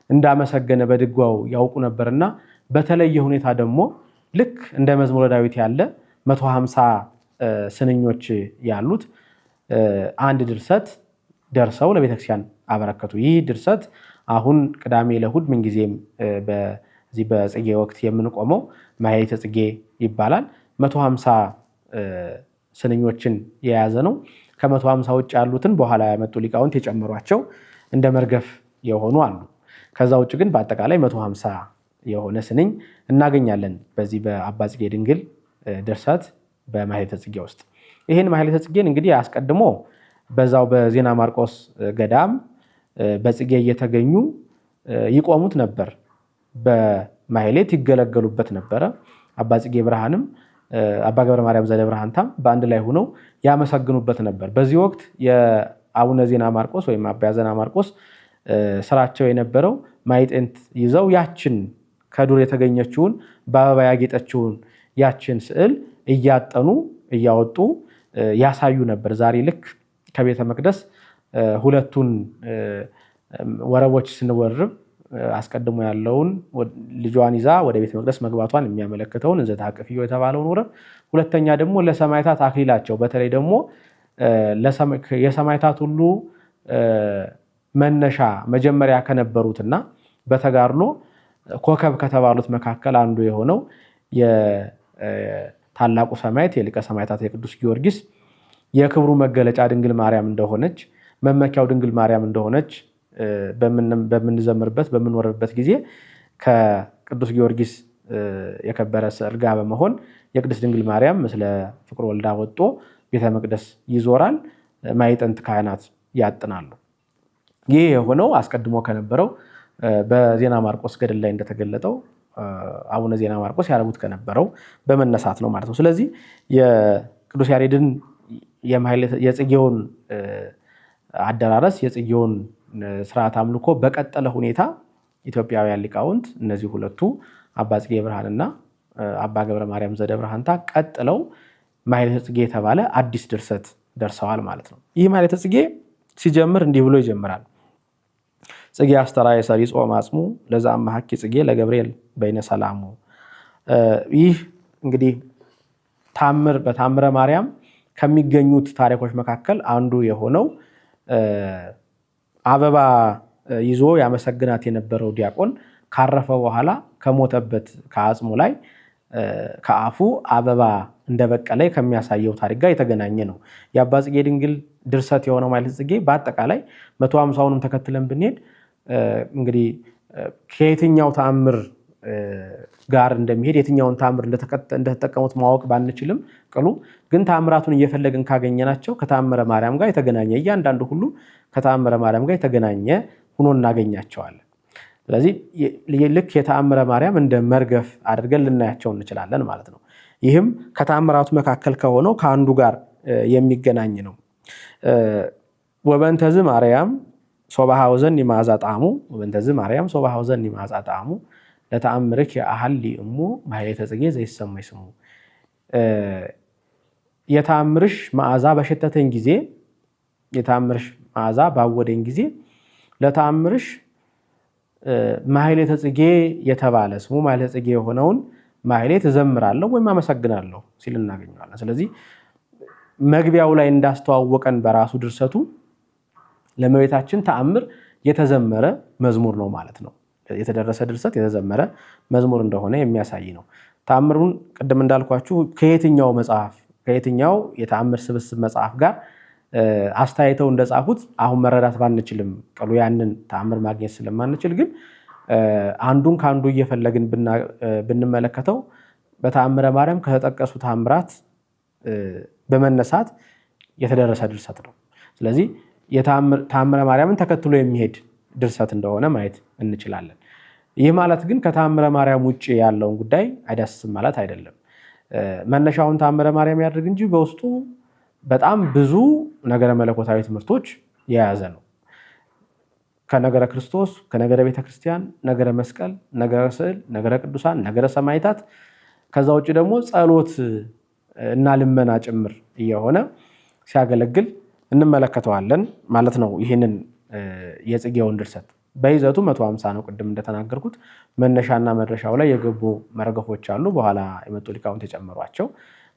እንዳመሰገነ በድጓው ያውቁ ነበርና በተለየ ሁኔታ ደግሞ ልክ እንደ መዝሙረ ዳዊት ያለ 150 ስንኞች ያሉት አንድ ድርሰት ደርሰው ለቤተክርስቲያን አበረከቱ። ይህ ድርሰት አሁን ቅዳሜ ለእሑድ ምንጊዜም በዚህ በጽጌ ወቅት የምንቆመው ማኅሌተ ጽጌ ይባላል። 150 ስንኞችን የያዘ ነው። ከ150 ውጭ ያሉትን በኋላ ያመጡ ሊቃውንት የጨመሯቸው እንደ መርገፍ የሆኑ አሉ። ከዛ ውጭ ግን በአጠቃላይ 150 የሆነ ስንኝ እናገኛለን በዚህ በአባ ጽጌ ድንግል ድርሰት በማኅሌተ ጽጌ ውስጥ። ይህን ማኅሌተ ጽጌን እንግዲህ አስቀድሞ በዛው በዜና ማርቆስ ገዳም በጽጌ እየተገኙ ይቆሙት ነበር፣ በማኅሌት ይገለገሉበት ነበረ። አባ ጽጌ ብርሃንም አባ ገብረ ማርያም ዘደብረሃንታም በአንድ ላይ ሆነው ያመሰግኑበት ነበር። በዚህ ወቅት የአቡነ ዜና ማርቆስ ወይም አባ ዜና ማርቆስ ስራቸው የነበረው ማዕጠንት ይዘው ያችን ከዱር የተገኘችውን በአበባ ያጌጠችውን ያችን ስዕል እያጠኑ እያወጡ ያሳዩ ነበር። ዛሬ ልክ ከቤተ መቅደስ ሁለቱን ወረቦች ስንወርብ አስቀድሞ ያለውን ልጇን ይዛ ወደ ቤተ መቅደስ መግባቷን የሚያመለክተውን እንዘ ተሐቅፍዮ የተባለውን ወረብ፣ ሁለተኛ ደግሞ ለሰማዕታት አክሊላቸው በተለይ ደግሞ የሰማዕታት ሁሉ መነሻ መጀመሪያ ከነበሩትና በተጋድሎ ኮከብ ከተባሉት መካከል አንዱ የሆነው የታላቁ ሰማዕት የሊቀ ሰማዕታት የቅዱስ ጊዮርጊስ የክብሩ መገለጫ ድንግል ማርያም እንደሆነች መመኪያው ድንግል ማርያም እንደሆነች በምንዘምርበት በምንወርብበት ጊዜ ከቅዱስ ጊዮርጊስ የከበረ ስዕል ጋር በመሆን የቅድስት ድንግል ማርያም ምስለ ፍቁር ወልዳ ወጦ ቤተ መቅደስ ይዞራል። ማዕጠንት ካህናት ያጥናሉ። ይህ የሆነው አስቀድሞ ከነበረው በዜና ማርቆስ ገድል ላይ እንደተገለጠው አቡነ ዜና ማርቆስ ያደረጉት ከነበረው በመነሳት ነው ማለት ነው። ስለዚህ የቅዱስ ያሬድን የጽጌውን አደራረስ የጽጌውን ስርዓት አምልኮ በቀጠለ ሁኔታ ኢትዮጵያውያን ሊቃውንት እነዚህ ሁለቱ አባ ጽጌ ብርሃንና አባ ገብረ ማርያም ዘደብረሃንታ ቀጥለው ማኅሌተ ጽጌ የተባለ አዲስ ድርሰት ደርሰዋል ማለት ነው። ይህ ማኅሌተ ጽጌ ሲጀምር እንዲህ ብሎ ይጀምራል። ጽጌ አስተርአየ ሰሪጾ ማጽሙ ለዘአምሐኪ ጽጌ ለገብርኤል በይነ ሰላሙ። ይህ እንግዲህ በታምረ ማርያም ከሚገኙት ታሪኮች መካከል አንዱ የሆነው አበባ ይዞ ያመሰግናት የነበረው ዲያቆን ካረፈ በኋላ ከሞተበት ከአጽሙ ላይ ከአፉ አበባ እንደበቀለ ከሚያሳየው ታሪክ ጋር የተገናኘ ነው። የአባ ጽጌ ድንግል ድርሰት የሆነው ማኅሌተ ጽጌ በአጠቃላይ 150ውንም ተከትለን ብንሄድ እንግዲህ ከየትኛው ተአምር ጋር እንደሚሄድ የትኛውን ተአምር እንደተጠቀሙት ማወቅ ባንችልም ቅሉ ግን ተአምራቱን እየፈለግን ካገኘናቸው ከተአምረ ማርያም ጋር የተገናኘ እያንዳንዱ ሁሉ ከተአምረ ማርያም ጋር የተገናኘ ሆኖ እናገኛቸዋለን። ስለዚህ ልክ የተአምረ ማርያም እንደ መርገፍ አድርገን ልናያቸው እንችላለን ማለት ነው። ይህም ከተአምራቱ መካከል ከሆነው ከአንዱ ጋር የሚገናኝ ነው። ወበእንተዝ ማርያም ሶባሃ ወዘን ይማዛ ጣዕሙ ወበእንተዝ ማርያም ሶባሃ ወዘን ይማዛ ጣዕሙ ለተአምርክ የአህሊ እሙ ማኅሌተ ጽጌ ዘይሰማይ ስሙ። የተአምርሽ መዓዛ በሸተተኝ ጊዜ የተአምርሽ መዓዛ ባወደኝ ጊዜ ለተአምርሽ ማኅሌተ ጽጌ የተባለ ስሙ ማኅሌተ ጽጌ የሆነውን ማኅሌት እዘምራለሁ ወይም አመሰግናለሁ ሲል እናገኘዋለን። ስለዚህ መግቢያው ላይ እንዳስተዋወቀን በራሱ ድርሰቱ ለእመቤታችን ተአምር የተዘመረ መዝሙር ነው ማለት ነው። የተደረሰ ድርሰት የተዘመረ መዝሙር እንደሆነ የሚያሳይ ነው። ተአምሩን ቅድም እንዳልኳችሁ ከየትኛው መጽሐፍ ከየትኛው የተአምር ስብስብ መጽሐፍ ጋር አስተያይተው እንደጻፉት አሁን መረዳት ባንችልም ቅሉ ያንን ተአምር ማግኘት ስለማንችል ግን አንዱን ከአንዱ እየፈለግን ብንመለከተው በተአምረ ማርያም ከተጠቀሱ ተአምራት በመነሳት የተደረሰ ድርሰት ነው። ስለዚህ ተአምረ ማርያምን ተከትሎ የሚሄድ ድርሰት እንደሆነ ማየት እንችላለን። ይህ ማለት ግን ከተአምረ ማርያም ውጭ ያለውን ጉዳይ አይዳስስም ማለት አይደለም። መነሻውን ተአምረ ማርያም ያድርግ እንጂ በውስጡ በጣም ብዙ ነገረ መለኮታዊ ትምህርቶች የያዘ ነው። ከነገረ ክርስቶስ፣ ከነገረ ቤተክርስቲያን፣ ነገረ መስቀል፣ ነገረ ስዕል፣ ነገረ ቅዱሳን፣ ነገረ ሰማዕታት ከዛ ውጭ ደግሞ ጸሎት እና ልመና ጭምር እየሆነ ሲያገለግል እንመለከተዋለን ማለት ነው። ይህንን የጽጌውን ድርሰት በይዘቱ 150 ነው። ቅድም እንደተናገርኩት መነሻና መድረሻው ላይ የገቡ መርገፎች አሉ፣ በኋላ የመጡ ሊቃውንት የጨመሯቸው።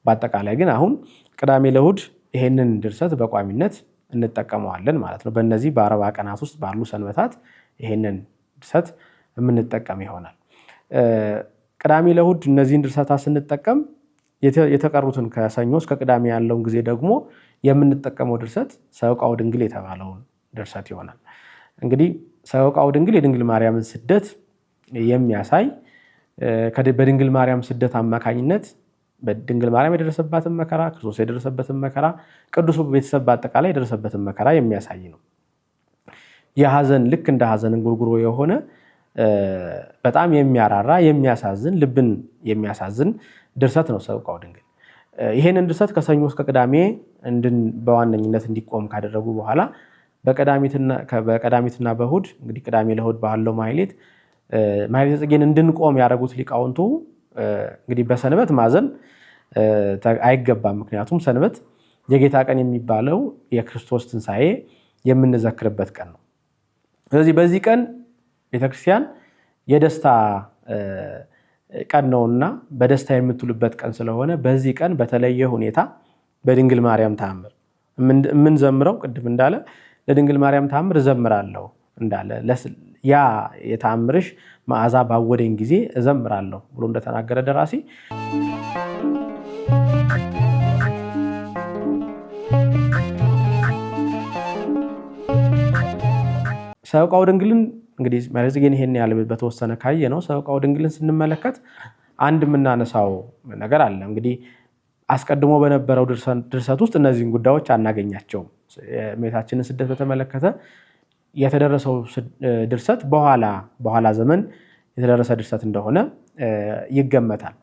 በአጠቃላይ ግን አሁን ቅዳሜ ለእሑድ ይሄንን ድርሰት በቋሚነት እንጠቀመዋለን ማለት ነው። በእነዚህ በ40 ቀናት ውስጥ ባሉ ሰንበታት ይሄንን ድርሰት የምንጠቀም ይሆናል። ቅዳሜ ለእሑድ እነዚህን ድርሰታት ስንጠቀም የተቀሩትን ከሰኞ እስከ ቅዳሜ ያለውን ጊዜ ደግሞ የምንጠቀመው ድርሰት ሰቆቃወ ድንግል የተባለውን ድርሰት ይሆናል። እንግዲህ ሰቆቃወ ድንግል የድንግል ማርያምን ስደት የሚያሳይ በድንግል ማርያም ስደት አማካኝነት በድንግል ማርያም የደረሰባትን መከራ፣ ክርስቶስ የደረሰበትን መከራ፣ ቅዱሱ ቤተሰብ በአጠቃላይ የደረሰበትን መከራ የሚያሳይ ነው። የሐዘን ልክ እንደ ሐዘን እንጉርጉሮ የሆነ በጣም የሚያራራ የሚያሳዝን ልብን የሚያሳዝን ድርሰት ነው ሰቆቃወ ድንግል። ይሄንን ድርሰት ከሰኞ እስከ ቅዳሜ በዋነኝነት እንዲቆም ካደረጉ በኋላ በቀዳሚትና በእሑድ እንግዲህ ቅዳሜ ለእሑድ ባለው ማሕሌተ ጽጌን እንድንቆም ያደረጉት ሊቃውንቱ እንግዲህ በሰንበት ማዘን አይገባም። ምክንያቱም ሰንበት የጌታ ቀን የሚባለው የክርስቶስ ትንሣኤ የምንዘክርበት ቀን ነው። ስለዚህ በዚህ ቀን ቤተክርስቲያን የደስታ ቀን ነውና በደስታ የምትውልበት ቀን ስለሆነ በዚህ ቀን በተለየ ሁኔታ በድንግል ማርያም ተአምር የምንዘምረው ቅድም እንዳለ ለድንግል ማርያም ተአምር እዘምራለሁ እንዳለ ያ የተአምርሽ መዓዛ ባወደኝ ጊዜ እዘምራለሁ ብሎ እንደተናገረ ደራሲ ሰቆቃወ ድንግልን እንግዲህ ማሕሌተ ጽጌን ይሄን ያህል በተወሰነ ካየ ነው። ሰቆቃወ ድንግልን ስንመለከት አንድ የምናነሳው ነገር አለ። እንግዲህ አስቀድሞ በነበረው ድርሰት ውስጥ እነዚህን ጉዳዮች አናገኛቸውም። የእመቤታችንን ስደት በተመለከተ የተደረሰው ድርሰት በኋላ ዘመን የተደረሰ ድርሰት እንደሆነ ይገመታል።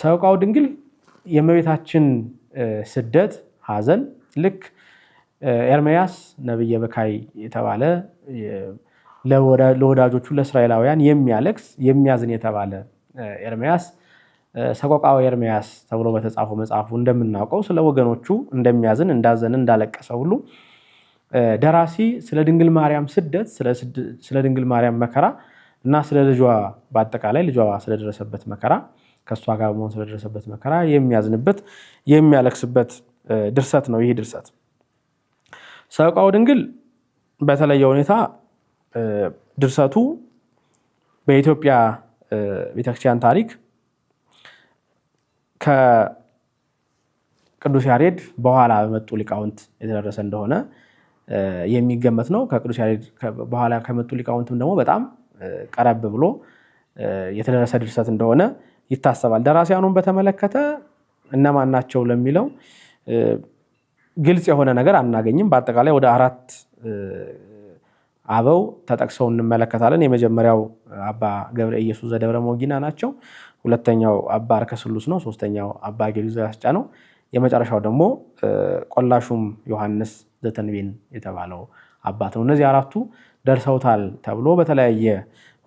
ሰቆቃወ ድንግል የእመቤታችን ስደት ሐዘን ልክ ኤርምያስ ነብየ በካይ የተባለ ለወዳጆቹ ለእስራኤላውያን የሚያለቅስ የሚያዝን የተባለ ኤርምያስ ሰቆቃወ ኤርምያስ ተብሎ በተጻፈው መጽሐፉ እንደምናውቀው ስለ ወገኖቹ እንደሚያዝን እንዳዘነ እንዳለቀሰ ሁሉ ደራሲ ስለ ድንግል ማርያም ስደት ስለ ድንግል ማርያም መከራ እና ስለ ልጇ በአጠቃላይ ልጇ ስለደረሰበት መከራ ከእሷ ጋር በመሆን ስለደረሰበት መከራ የሚያዝንበት የሚያለቅስበት ድርሰት ነው። ይህ ድርሰት ሰቆቃወ ድንግል በተለየ ሁኔታ ድርሰቱ በኢትዮጵያ ቤተክርስቲያን ታሪክ ከቅዱስ ያሬድ በኋላ በመጡ ሊቃውንት የተደረሰ እንደሆነ የሚገመት ነው። ከቅዱስ ያሬድ በኋላ ከመጡ ሊቃውንትም ደግሞ በጣም ቀረብ ብሎ የተደረሰ ድርሰት እንደሆነ ይታሰባል። ደራሲያኑን በተመለከተ እነማን ናቸው ለሚለው ግልጽ የሆነ ነገር አናገኝም። በአጠቃላይ ወደ 4 አበው ተጠቅሰው እንመለከታለን። የመጀመሪያው አባ ገብረ ኢየሱስ ዘደብረ ሞጊና ናቸው። ሁለተኛው አባ አርከስሉስ ነው። ሶስተኛው አባ ጌርዩ ዘያስጫ ነው። የመጨረሻው ደግሞ ቆላሹም ዮሐንስ ዘተንቤን የተባለው አባት ነው። እነዚህ 4ቱ ደርሰውታል ተብሎ በተለያየ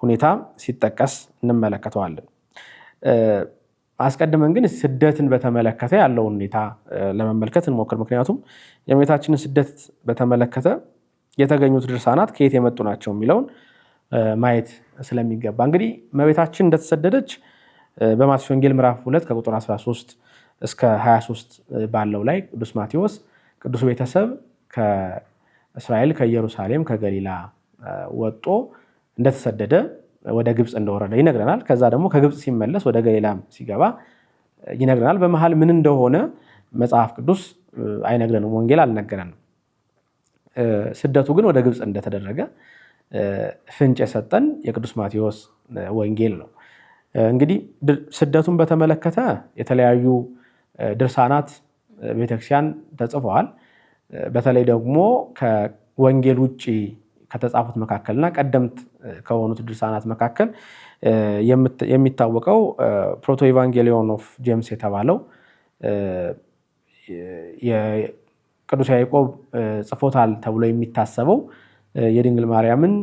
ሁኔታ ሲጠቀስ እንመለከተዋለን። አስቀድመን ግን ስደትን በተመለከተ ያለውን ሁኔታ ለመመልከት እንሞክር። ምክንያቱም የእመቤታችንን ስደት በተመለከተ የተገኙት ድርሳናት ከየት የመጡ ናቸው የሚለውን ማየት ስለሚገባ እንግዲህ እመቤታችን እንደተሰደደች በማቴዎስ ወንጌል ምዕራፍ 2 ከቁጥር 13 እስከ 23 ባለው ላይ ቅዱስ ማቴዎስ ቅዱስ ቤተሰብ ከእስራኤል ከኢየሩሳሌም ከገሊላ ወጦ እንደተሰደደ ወደ ግብፅ እንደወረደ ይነግረናል። ከዛ ደግሞ ከግብፅ ሲመለስ ወደ ገሊላም ሲገባ ይነግረናል። በመሃል ምን እንደሆነ መጽሐፍ ቅዱስ አይነግረንም፣ ወንጌል አልነገረንም። ስደቱ ግን ወደ ግብፅ እንደተደረገ ፍንጭ የሰጠን የቅዱስ ማቴዎስ ወንጌል ነው። እንግዲህ ስደቱን በተመለከተ የተለያዩ ድርሳናት ቤተክርስቲያን ተጽፈዋል። በተለይ ደግሞ ከወንጌል ውጭ ከተጻፉት መካከልና ቀደምት ከሆኑት ድርሳናት መካከል የሚታወቀው ፕሮቶ ኢቫንጌሊዮን ኦፍ ጄምስ የተባለው ቅዱስ ያዕቆብ ጽፎታል ተብሎ የሚታሰበው የድንግል ማርያምን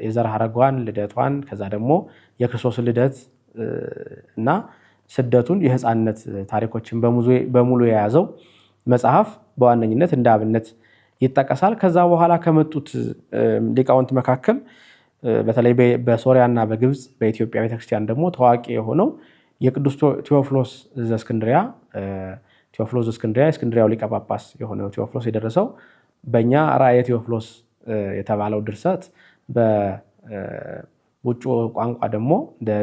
የዘር ሐረጓን ልደቷን ከዛ ደግሞ የክርስቶስን ልደት እና ስደቱን የሕፃንነት ታሪኮችን በሙሉ የያዘው መጽሐፍ በዋነኝነት እንደ አብነት ይጠቀሳል። ከዛ በኋላ ከመጡት ሊቃውንት መካከል በተለይ በሶሪያና በግብፅ በኢትዮጵያ ቤተክርስቲያን ደግሞ ታዋቂ የሆነው የቅዱስ ቴዎፍሎስ ዘእስክንድርያ የእስክንድርያው ሊቀ ጳጳስ የሆነው ቴዎፍሎስ የደረሰው በእኛ ራእየ ቴዎፍሎስ የተባለው ድርሰት በውጭ ቋንቋ ደግሞ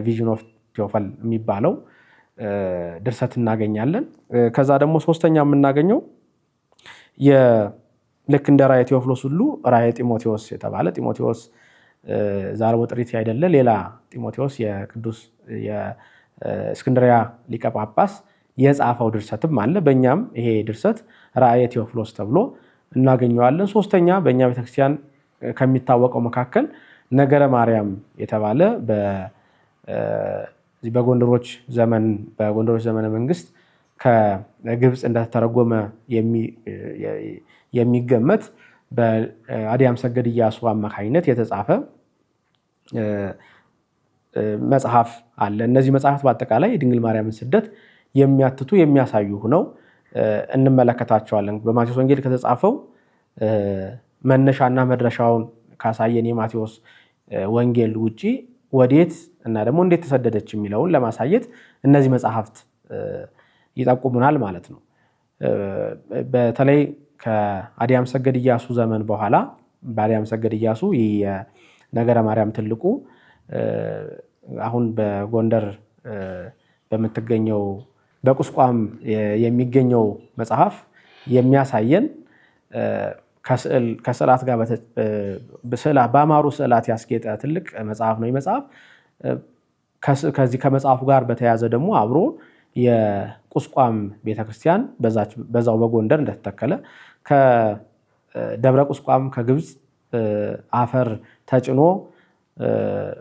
ቪዥን ኦፍ ቴዎፈል የሚባለው ድርሰት እናገኛለን። ከዛ ደግሞ ሶስተኛ የምናገኘው ልክ እንደ ራእየ ቴዎፍሎስ ሁሉ ራእየ ጢሞቴዎስ የተባለ ጢሞቴዎስ ዛሬው ጥሪት አይደለ ሌላ ጢሞቴዎስ የቅዱስ የእስክንድርያ ሊቀ ጳጳስ የጻፈው ድርሰትም አለ። በእኛም ይሄ ድርሰት ራእየ ቴዎፍሎስ ተብሎ እናገኘዋለን። ሶስተኛ በእኛ ቤተክርስቲያን ከሚታወቀው መካከል ነገረ ማርያም የተባለ በጎንደሮች ዘመነ መንግስት ከግብፅ እንደተተረጎመ የሚገመት በአዲያም ሰገድ ኢያሱ አማካኝነት የተጻፈ መጽሐፍ አለ። እነዚህ መጽሐፍት በአጠቃላይ የድንግል ማርያምን ስደት የሚያትቱ የሚያሳዩ ሆነው እንመለከታቸዋለን። በማቴዎስ ወንጌል ከተጻፈው መነሻና መድረሻውን ካሳየን የማቴዎስ ወንጌል ውጪ ወዴት እና ደግሞ እንዴት ተሰደደች የሚለውን ለማሳየት እነዚህ መጽሐፍት ይጠቁሙናል ማለት ነው። በተለይ ከአዲያም ሰገድ ኢያሱ ዘመን በኋላ በአዲያም ሰገድ ኢያሱ የነገረ ማርያም ትልቁ አሁን በጎንደር በምትገኘው በቁስቋም የሚገኘው መጽሐፍ የሚያሳየን ከስዕላት ጋር በአማሩ ስዕላት ያስጌጠ ትልቅ መጽሐፍ ነው። መጽሐፍ ከዚህ ከመጽሐፉ ጋር በተያያዘ ደግሞ አብሮ የቁስቋም ቤተክርስቲያን በዛው በጎንደር እንደተተከለ ከደብረ ቁስቋም ከግብፅ አፈር ተጭኖ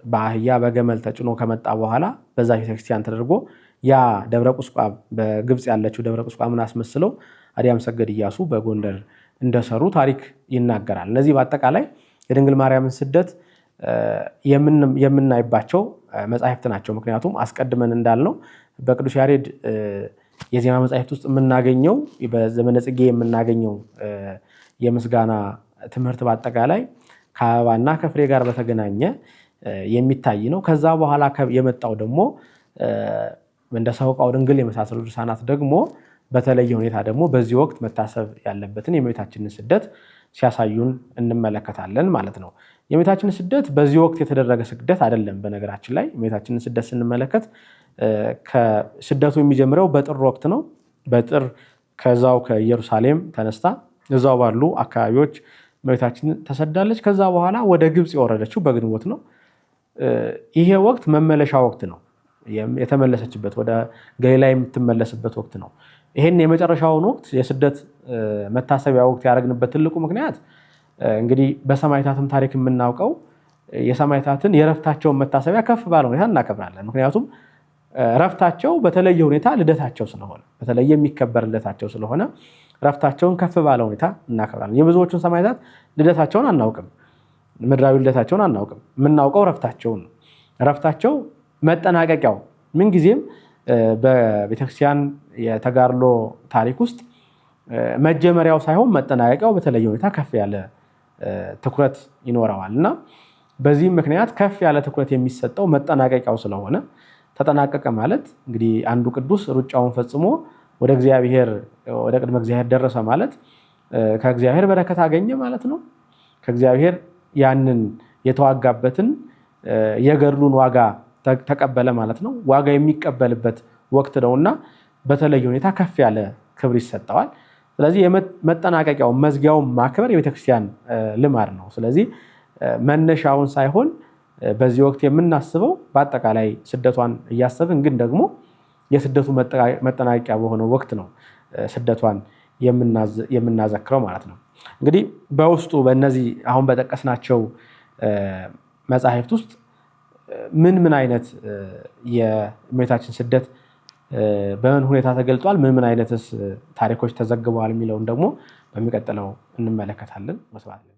በአህያ በገመል ተጭኖ ከመጣ በኋላ በዛ ቤተክርስቲያን ተደርጎ ያ ደብረ ቁስቋም በግብፅ ያለችው ደብረ ቁስቋምን አስመስለው አዲያም ሰገድ ኢያሱ በጎንደር እንደሰሩ ታሪክ ይናገራል። እነዚህ በአጠቃላይ የድንግል ማርያምን ስደት የምናይባቸው መጻሕፍት ናቸው። ምክንያቱም አስቀድመን እንዳልነው በቅዱስ ያሬድ የዜማ መጻሕፍት ውስጥ የምናገኘው በዘመነ ጽጌ የምናገኘው የምስጋና ትምህርት በአጠቃላይ ከአበባና ከፍሬ ጋር በተገናኘ የሚታይ ነው። ከዛ በኋላ የመጣው ደግሞ እንደ ሰቆቃወ ድንግል የመሳሰሉ ድርሳናት ደግሞ በተለየ ሁኔታ ደግሞ በዚህ ወቅት መታሰብ ያለበትን የእመቤታችንን ስደት ሲያሳዩን እንመለከታለን ማለት ነው። የእመቤታችንን ስደት በዚህ ወቅት የተደረገ ስደት አይደለም። በነገራችን ላይ የእመቤታችንን ስደት ስንመለከት ስደቱ የሚጀምረው በጥር ወቅት ነው። በጥር ከዛው ከኢየሩሳሌም ተነስታ እዛው ባሉ አካባቢዎች እመቤታችን ተሰዳለች። ከዛ በኋላ ወደ ግብፅ የወረደችው በግንቦት ነው። ይሄ ወቅት መመለሻ ወቅት ነው። የተመለሰችበት ወደ ገሊላ የምትመለስበት ወቅት ነው። ይሄን የመጨረሻውን ወቅት የስደት መታሰቢያ ወቅት ያደረግንበት ትልቁ ምክንያት እንግዲህ በሰማዕታትም ታሪክ የምናውቀው የሰማዕታትን የረፍታቸውን መታሰቢያ ከፍ ባለ ሁኔታ እናከብራለን። ምክንያቱም ረፍታቸው በተለየ ሁኔታ ልደታቸው ስለሆነ በተለየ የሚከበር ልደታቸው ስለሆነ ረፍታቸውን ከፍ ባለ ሁኔታ እናከብራለን። የብዙዎቹን ሰማዕታት ልደታቸውን አናውቅም፣ ምድራዊ ልደታቸውን አናውቅም። የምናውቀው ረፍታቸውን ነው። ረፍታቸው መጠናቀቂያው ምንጊዜም በቤተክርስቲያን የተጋድሎ ታሪክ ውስጥ መጀመሪያው ሳይሆን መጠናቀቂያው በተለየ ሁኔታ ከፍ ያለ ትኩረት ይኖረዋል እና በዚህም ምክንያት ከፍ ያለ ትኩረት የሚሰጠው መጠናቀቂያው ስለሆነ ተጠናቀቀ ማለት እንግዲህ አንዱ ቅዱስ ሩጫውን ፈጽሞ ወደ ቅድመ እግዚአብሔር ደረሰ ማለት ከእግዚአብሔር በረከት አገኘ ማለት ነው። ከእግዚአብሔር ያንን የተዋጋበትን የገድሉን ዋጋ ተቀበለ ማለት ነው። ዋጋ የሚቀበልበት ወቅት ነውና በተለየ ሁኔታ ከፍ ያለ ክብር ይሰጠዋል። ስለዚህ መጠናቀቂያው መዝጊያውን ማክበር የቤተክርስቲያን ልማድ ነው። ስለዚህ መነሻውን ሳይሆን በዚህ ወቅት የምናስበው በአጠቃላይ ስደቷን እያሰብን ግን ደግሞ የስደቱ መጠናቀቂያ በሆነው ወቅት ነው ስደቷን የምናዘክረው ማለት ነው። እንግዲህ በውስጡ በእነዚህ አሁን በጠቀስናቸው መጻሕፍት ውስጥ ምን አይነት የእመቤታችን ስደት በምን ሁኔታ ተገልጧል፣ ምን አይነትስ ታሪኮች ተዘግበዋል የሚለውን ደግሞ በሚቀጥለው እንመለከታለን። መስዋዕት